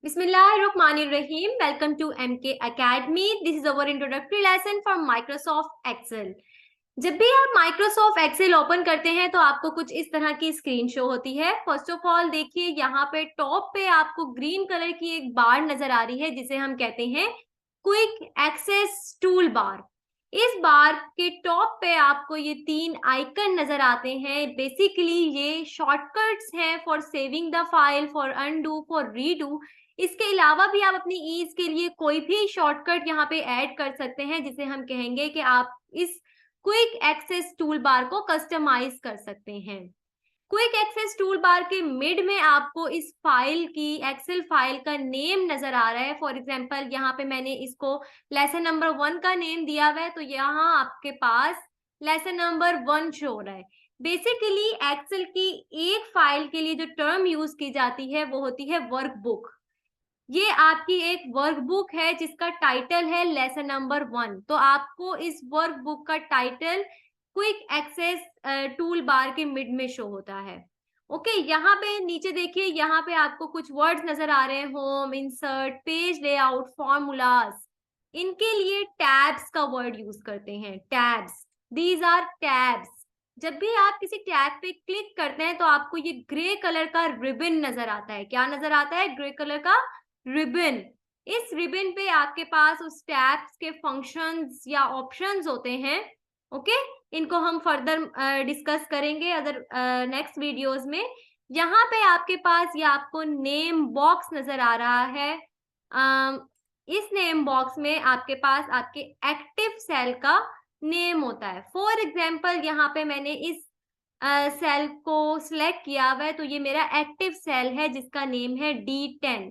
Bismillahirrahmanirrahim. Welcome to MK Academy. This is our introductory lesson from Microsoft Excel. जब भी आप Microsoft Excel open करते हैं तो आपको कुछ इस तरह की स्क्रीन शो होती है। फर्स्ट ऑफ ऑल देखिए यहाँ पे टॉप पे आपको ग्रीन कलर की एक बार नजर आ रही है जिसे हम कहते हैं क्विक एक्सेस टूल बार। इस बार के टॉप पे आपको ये तीन आइकन नजर आते हैं। बेसिकली ये शॉर्टकट्स हैं for saving the file, for undo, for redo. इसके अलावा भी आप अपनी ईज के लिए कोई भी शॉर्टकट यहाँ पे ऐड कर सकते हैं जिसे हम कहेंगे कि आप इस क्विक एक्सेस टूल बार को कस्टमाइज कर सकते हैं। क्विक एक्सेस टूल बार के मिड में आपको इस फाइल की एक्सेल फाइल का नेम नजर आ रहा है। फॉर एग्जांपल यहाँ पे मैंने इसको लेसन नंबर 1 का नेम दिया हुआ है, तो यहाँ आपके पास लेसन नंबर 1 शो हो रहा है। बेसिकली एक्सेल की एक फाइल के लिए जो टर्म यूज की जाती है वो होती है वर्कबुक। ये आपकी एक वर्कबुक है जिसका टाइटल है लेसन नंबर 1। तो आपको इस वर्कबुक का title quick access toolbar के मिड में शो होता है। ओके, यहाँ पे नीचे देखिए, यहाँ पे आपको कुछ वर्ड्स नजर आ रहे हैं, home, insert, page layout, formulas. इनके लिए टैब्स का वर्ड यूज करते हैं, टैब्स। These are tabs. जब भी आप किसी टैब पे क्लिक करते हैं तो आपको ये ग्रे कलर का रिबन नजर आता है। क्या नजर आता है? ग्रे कलर का रिबन। इस रिबन पे आपके पास उस टैब्स के फंक्शंस या ऑप्शंस होते हैं। ओके, इनको हम फर्दर डिस्कस करेंगे अदर नेक्स्ट वीडियोस में। यहाँ पे आपके पास ये आपको नेम बॉक्स नजर आ रहा है। इस नेम बॉक्स में आपके पास आपके एक्टिव सेल का नेम होता है। फॉर एग्जाम्पल यहाँ पे मैंने इस सेल को सिलेक्ट किया हुआ है, तो ये मेरा एक्टिव सेल है जिसका नेम है D10।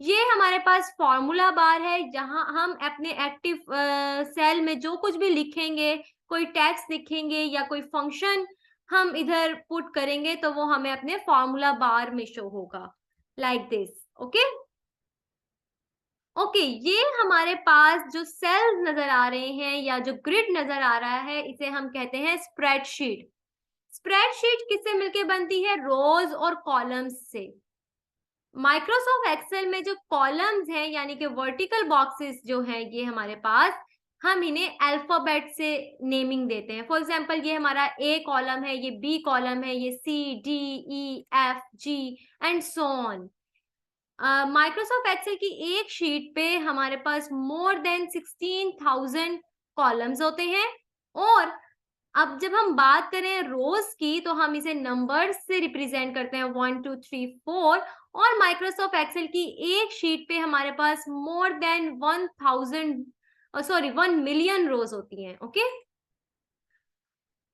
ये हमारे पास फॉर्मूला बार है जहां हम अपने एक्टिव सेल में जो कुछ भी लिखेंगे, कोई टेक्स्ट लिखेंगे या कोई फंक्शन हम इधर पुट करेंगे तो वो हमें अपने फॉर्मूला बार में शो होगा, लाइक दिस। ओके ओके, ये हमारे पास जो सेल्स नजर आ रहे हैं या जो ग्रिड नजर आ रहा है इसे हम कहते हैं स्प्रेडशीट। स्प्रेडशीट किससे मिलके बनती है? रोज और कॉलम्स से। माइक्रोसॉफ्ट एक्सेल में जो कॉलम्स हैं यानी कि वर्टिकल बॉक्सेस जो हैं ये हमारे पास, हम इन्हें अल्फाबेट से नेमिंग देते हैं। फॉर एग्जांपल ये हमारा ए कॉलम है, ये बी कॉलम है, ये C, D, E, F, G and so on. Microsoft Excel की एक शीट पे हमारे पास मोर देन 16,000 कॉलम्स होते हैं। और अब जब हम बात करें रोज की तो हम इसे नंबर्स से रिप्रेजेंट करते हैं, 1 2 3 4। और माइक्रोसॉफ्ट एक्सेल की एक शीट पे हमारे पास मोर देन 1 मिलियन रोज होती हैं। ओके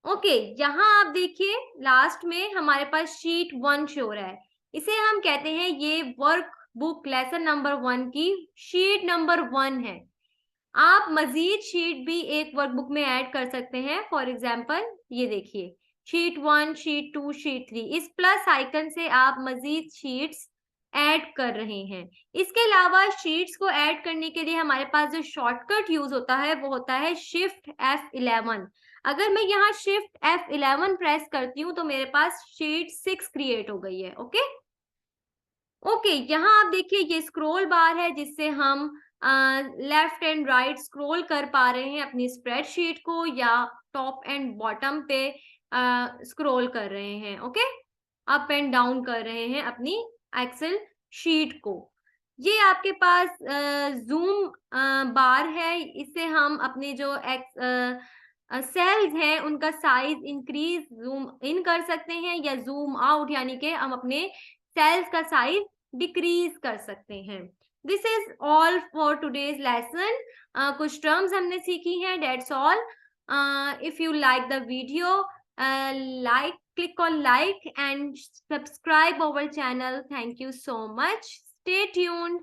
ओके, यहाँ आप देखिए लास्ट में हमारे पास शीट 1 शो रहा है। इसे हम कहते हैं ये वर्क बुक लेसन नंबर 1 की शीट नंबर 1 है। आप मजीद शीट भी एक वर्कबुक में ऐड कर सकते हैं। फॉर एग्जाम्पल ये देखिए, शीट 1, शीट 2, शीट 3। इस प्लस आइकन से आप मजीद शीट्स ऐड कर रहे हैं। इसके अलावा शीट्स को ऐड करने के लिए हमारे पास जो शॉर्टकट यूज होता है वो होता है शिफ्ट F11। अगर मैं यहाँ शिफ्ट F11 प्रेस करती हूँ तो मेरे पास शीट 6 क्रिएट हो गई है। ओके ओके, यहाँ आप देखिए ये स्क्रॉल बार है जिससे हम लेफ्ट एंड राइट स्क्रॉल कर पा रहे हैं अपनी स्प्रेडशीट को, या टॉप एंड बॉटम पे स्क्रॉल कर रहे हैं। ओके, अप एंड डाउन कर रहे हैं अपनी एक्सेल शीट को। ये आपके पास जूम बार है। इससे हम अपने जो सेल्स हैं उनका साइज इंक्रीज जूम इन कर सकते हैं या जूम आउट, यानी कि हम अपने सेल्स का साइज डिक्रीज कर सकते हैं। This is all for today's lesson. कुछ टर्म्स हमने सीखी हैं, that's all. If you like the video, click on like and subscribe our channel. Thank you so much. Stay tuned.